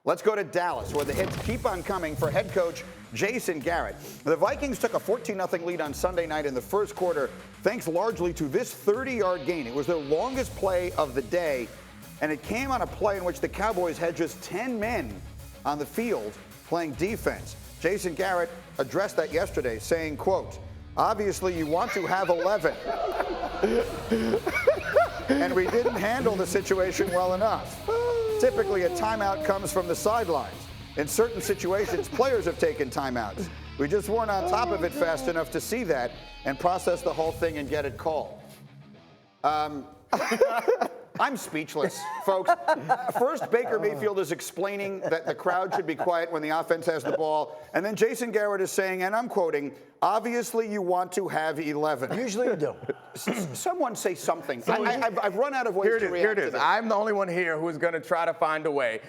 Let's go to Dallas, where the hits keep on coming for head coach Jason Garrett. The Vikings took a 14-0 lead on Sunday night in the first quarter, thanks largely to this 30-yard gain. It was their longest play of the day, and it came on a play in which the Cowboys had just 10 men on the field playing defense. Jason Garrett addressed that yesterday, saying, quote, "Obviously you want to have 11. And we didn't handle the situation well enough. Typically, a timeout comes from the sidelines. In certain situations, players have taken timeouts. We just weren't on top of it fast enough to see that and process the whole thing and get it called." I'm speechless, folks. First, Baker Mayfield is explaining that the crowd should be quiet when the offense has the ball. And then Jason Garrett is saying, and I'm quoting, "Obviously you want to have 11. Usually you do. Someone say something. I've run out of ways to react Here it to is. this. I'm the only one here who is going to try to find a way.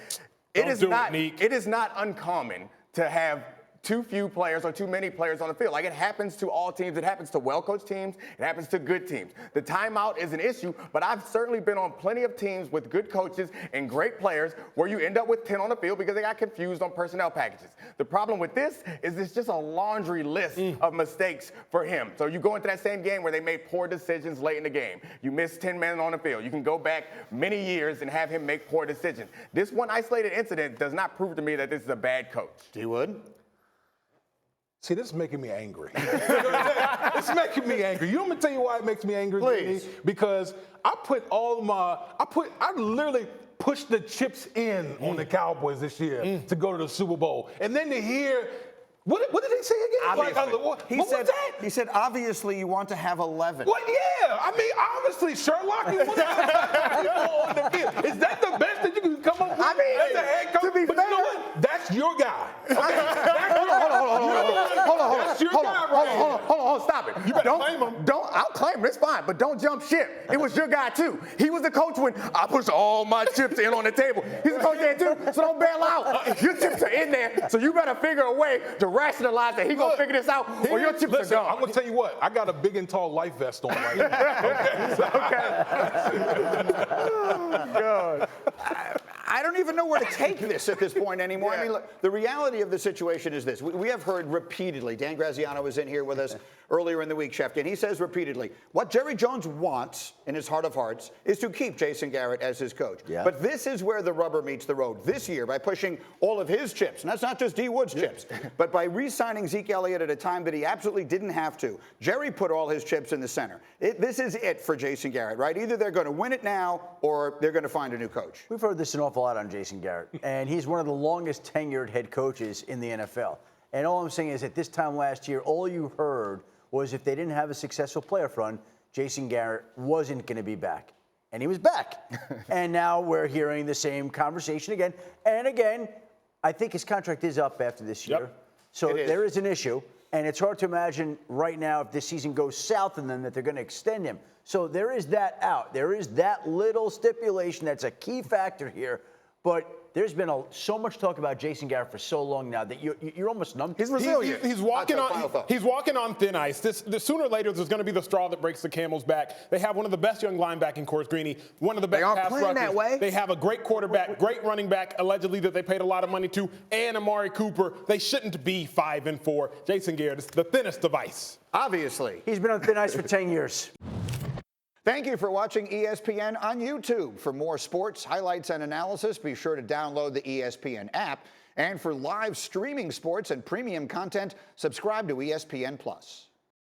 It is not uncommon to have too few players or too many players on the field. Like, it happens to all teams. It happens to well-coached teams. It happens to good teams. The timeout is an issue, but I've certainly been on plenty of teams with good coaches and great players where you end up with 10 on the field because they got confused on personnel packages. The problem with this is it's just a laundry list of mistakes for him. So you go into that same game where they made poor decisions late in the game. You miss 10 men on the field. You can go back many years and have him make poor decisions. This one isolated incident does not prove to me that this is a bad coach. D-Wood? See, this is making me angry. It's making me angry. You want me to tell you why it makes me angry? Please. Jimmy? Because I literally pushed the chips in on the Cowboys this year to go to the Super Bowl. And then to hear, what did they say again? What was that? He said, obviously you want to have 11. What? Yeah. I mean, obviously, Sherlock, you want to have people on the field. Is that the best that you can come up with as a head coach? To be but fair, you know what? That's your guy. Hold on, stop it. You better claim him. I'll claim him, it's fine, but don't jump ship. It was your guy too. He was the coach when I pushed all my chips in on the table. He's the coach there too, so don't bail out. Your chips are in there, so you better figure a way to rationalize that he's gonna figure this out, or your chips are gone. I'm gonna tell you what, I got a big and tall life vest on right now. Oh, God. I don't even know where to take this at this point anymore. I mean, look, the reality of the situation is this. We have heard repeatedly, Dan Graziano was in here with us earlier in the week, Schefter, and he says repeatedly, what Jerry Jones wants in his heart of hearts is to keep Jason Garrett as his coach. Yeah. But this is where the rubber meets the road. This year, by pushing all of his chips, and that's not just D. Wood's chips, but by re-signing Zeke Elliott at a time that he absolutely didn't have to, Jerry put all his chips in the center. This is it for Jason Garrett, right? Either they're going to win it now or they're going to find a new coach. We've heard this an awful lot on Jason Garrett, and he's one of the longest tenured head coaches in the NFL. And all I'm saying is at this time last year, all you heard was if they didn't have a successful playoff run, Jason Garrett wasn't going to be back. And he was back. And now we're hearing the same conversation again. And again, I think his contract is up after this year. Yep. So there is an issue. And it's hard to imagine right now if this season goes south in them that they're going to extend him. So there is that out. There is that little stipulation that's a key factor here. But there's been so much talk about Jason Garrett for so long now that you're almost numb. He's resilient. He's walking on thin ice. Sooner or later, there's going to be the straw that breaks the camel's back. They have one of the best young linebacking cores, Greeny. One of the best pass rushers. That way. They have a great quarterback, great running back, allegedly that they paid a lot of money to, and Amari Cooper. They shouldn't be 5-4. Jason Garrett is the thinnest of ice. Obviously. He's been on thin ice for 10 years. Thank you for watching ESPN on YouTube. For more sports, highlights, and analysis, be sure to download the ESPN app. And for live streaming sports and premium content, subscribe to ESPN+.